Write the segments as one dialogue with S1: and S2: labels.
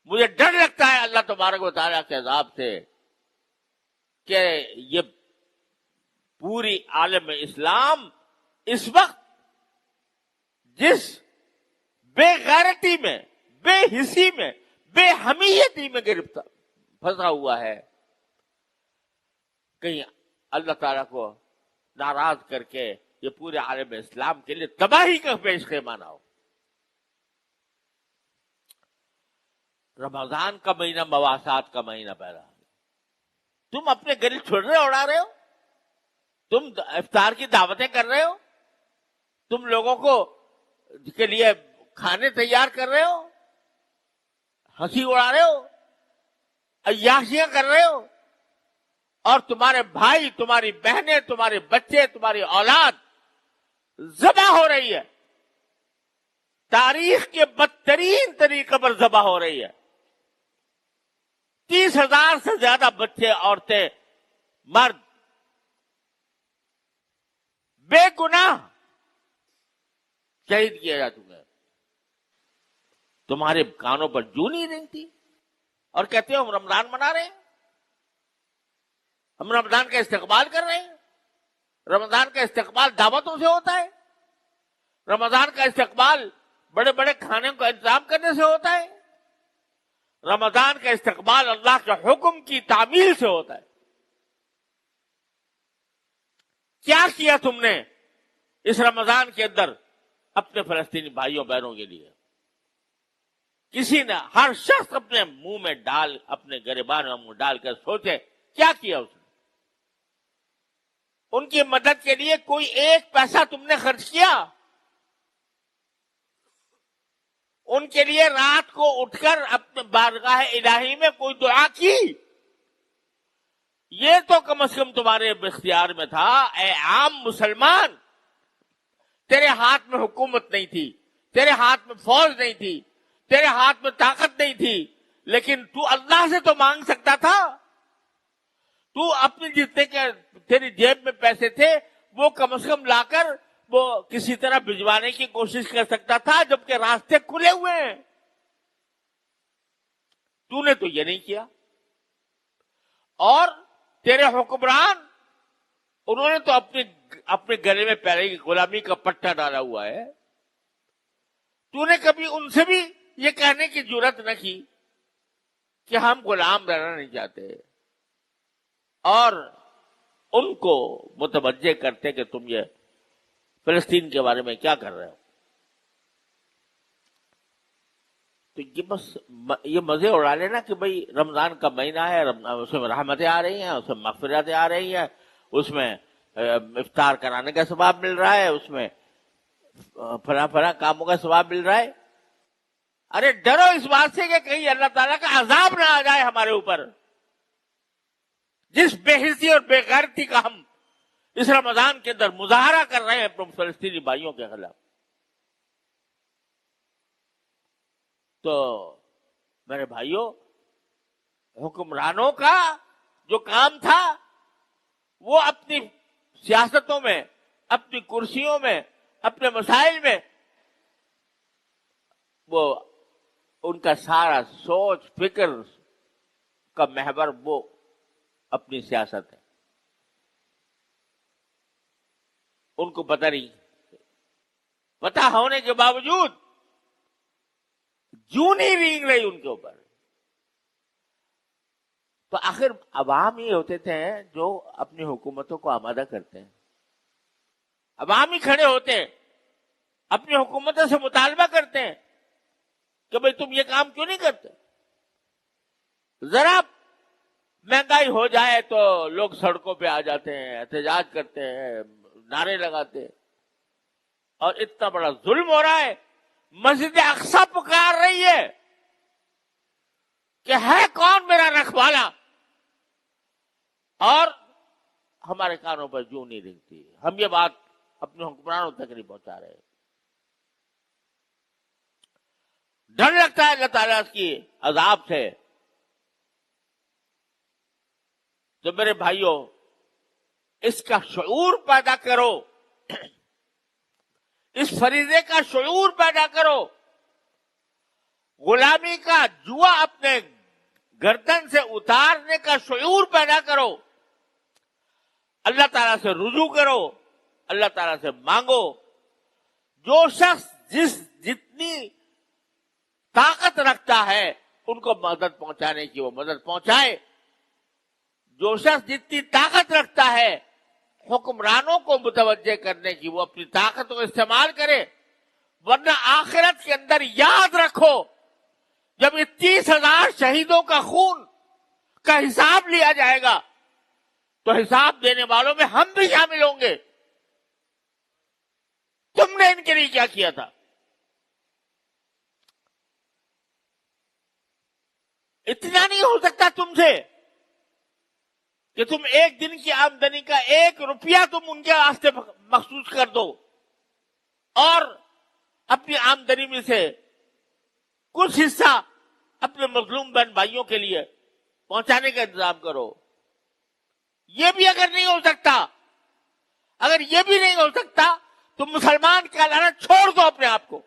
S1: مجھے ڈر لگتا ہے اللہ تبارک و تعالیٰ کے عذاب سے کہ یہ پوری عالم اسلام اس وقت جس بے غیرتی میں، بے حسی میں، بے حمیتی میں گرفتار پھنسا ہوا ہے، کہیں اللہ تعالیٰ کو ناراض کر کے یہ پورے عالم اسلام کے لیے تباہی کا پیش خیمہ نہ ہو۔ رمضان کا مہینہ مواسات کا مہینہ پیدا ہے، تم اپنے گلے چھڑے اڑا رہے ہو، تم افطار کی دعوتیں کر رہے ہو، تم لوگوں کو کے لیے کھانے تیار کر رہے ہو، ہنسی اڑا رہے ہو، عیاشیاں کر رہے ہو، اور تمہارے بھائی، تمہاری بہنیں، تمہارے بچے، تمہاری اولاد ذبح ہو رہی ہے، تاریخ کے بدترین طریقے پر ذبح ہو رہی ہے۔ 30,000 سے زیادہ بچے، عورتیں، مرد بے گناہ شہید کیے جا چکے ہیں۔ تمہارے کانوں پر جوں نہیں رنگتی اور کہتے ہو ہم رمضان منا رہے ہیں، ہم رمضان کا استقبال کر رہے ہیں۔ رمضان کا استقبال دعوتوں سے ہوتا ہے، رمضان کا استقبال بڑے بڑے کھانے کا انتظام کرنے سے ہوتا ہے، رمضان کا استقبال اللہ کے حکم کی تعمیل سے ہوتا ہے۔ کیا کیا تم نے اس رمضان کے اندر اپنے فلسطینی بھائیوں بہنوں کے لیے؟ کسی نے، ہر شخص اپنے منہ میں ڈال، اپنے گریبان میں منہ ڈال کر سوچے کیا کیا اس نے؟ ان کی مدد کے لیے کوئی ایک پیسہ تم نے خرچ کیا؟ ان کے لیے رات کو اٹھ کر اپنے بارگاہ الہی میں کوئی دعا کی؟ یہ تو کم از کم تمہارے اختیار میں تھا۔ اے عام مسلمان، تیرے ہاتھ میں حکومت نہیں تھی، تیرے ہاتھ میں فوج نہیں تھی، تیرے ہاتھ میں طاقت نہیں تھی، لیکن تو اللہ سے تو مانگ سکتا تھا۔ تو اپنے جتنے کے تیری جیب میں پیسے تھے وہ کم از کم لا کر وہ کسی طرح بھجوانے کی کوشش کر سکتا تھا، جبکہ راستے کھلے ہوئے ہیں۔ تو نے تو یہ نہیں کیا، اور تیرے حکمران، انہوں نے تو اپنے گلے میں پہلے کی غلامی کا پٹا ڈالا ہوا ہے۔ تو نے کبھی ان سے بھی یہ کہنے کی جرات نہ کی کہ ہم غلام رہنا نہیں چاہتے، اور ان کو متوجہ کرتے کہ تم یہ فلسطین کے بارے میں کیا کر رہے ہو۔ تو یہ بس یہ مزے اڑا لینا کہ بھئی رمضان کا مہینہ ہے، اس میں رحمتیں آ رہی ہیں، اس میں مغفرتیں آ رہی ہیں، اس میں افطار کرانے کا ثواب مل رہا ہے، اس میں فلاں فلاں کاموں کا ثواب مل رہا ہے۔ ارے ڈرو اس بات سے کہ کہیں اللہ تعالیٰ کا عذاب نہ آ جائے ہمارے اوپر، جس بے حسی اور بے غیرتی کا ہم اس رمضان کے اندر مظاہرہ کر رہے ہیں اپنے فلسطینی بھائیوں کے خلاف۔ تو میرے بھائیوں، حکمرانوں کا جو کام تھا وہ اپنی سیاستوں میں، اپنی کرسیوں میں، اپنے مسائل میں، وہ ان کا سارا سوچ فکر کا محور وہ اپنی سیاست ہے۔ ان کو پتہ نہیں، پتہ ہونے کے باوجود جوں نہیں رینگ رہی ان کے اوپر۔ تو آخر عوام ہی ہوتے تھے جو اپنی حکومتوں کو آمادہ کرتے ہیں، عوام ہی کھڑے ہوتے ہیں، اپنی حکومتوں سے مطالبہ کرتے ہیں کہ بھئی تم یہ کام کیوں نہیں کرتے؟ ذرا مہنگائی ہو جائے تو لوگ سڑکوں پہ آ جاتے ہیں، احتجاج کرتے ہیں، نعرے لگاتے ہیں، اور اتنا بڑا ظلم ہو رہا ہے۔ مسجد اقصی پکار رہی ہے کہ ہے کون میرا رکھوالا، اور ہمارے کانوں پر جوں نہیں رنگتی۔ ہم یہ بات اپنے حکمرانوں تک نہیں پہنچا رہے۔ ڈر لگتا ہے اللہ تعالیٰ کی عذاب سے۔ تو میرے بھائیوں، اس کا شعور پیدا کرو، اس فریضے کا شعور پیدا کرو غلامی کا جوا اپنے گردن سے اتارنے کا شعور پیدا کرو، اللہ تعالیٰ سے رجوع کرو، اللہ تعالیٰ سے مانگو. جو شخص جتنی طاقت رکھتا ہے ان کو مدد پہنچانے کی وہ مدد پہنچائے. جو شخص جتنی طاقت رکھتا ہے حکمرانوں کو متوجہ کرنے کی وہ اپنی طاقت کو استعمال کرے. ورنہ آخرت کے اندر یاد رکھو جب یہ 30,000 شہیدوں کا خون کا حساب لیا جائے گا تو حساب دینے والوں میں ہم بھی شامل ہوں گے. تم نے ان کے لیے کیا کیا تھا؟ اتنا نہیں ہو سکتا تم سے کہ تم ایک دن کی آمدنی کا 1 روپیہ تم ان کے واسطے مخصوص کر دو اور اپنی آمدنی میں سے کچھ حصہ اپنے مظلوم بہن بھائیوں کے لیے پہنچانے کا انتظام کرو. یہ بھی اگر نہیں ہو سکتا، اگر یہ بھی نہیں ہو سکتا تو مسلمان کہلانا چھوڑ دو اپنے آپ کو.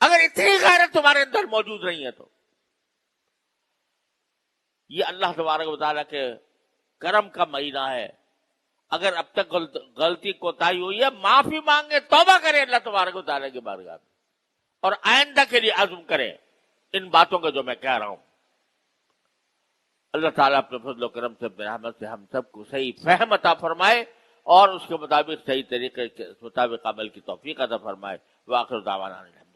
S1: اگر اتنی غیرت تمہارے اندر موجود نہیں ہے تو یہ اللہ تبارک و تعالیٰ کے کرم کا مہینہ ہے. اگر اب تک غلطی کوتاہی ہوئی ہے معافی مانگے، توبہ کرے اللہ تبارک و تعالیٰ کی بارگاہ میں اور آئندہ کے لیے عزم کرے ان باتوں کا جو میں کہہ رہا ہوں. اللہ تعالیٰ اپنے فضل و کرم سے رحمت سے ہم سب کو صحیح فہم عطا فرمائے اور اس کے مطابق صحیح طریقے کے مطابق عمل کی توفیق عطا فرمائے. وآخر دعوانا الحمد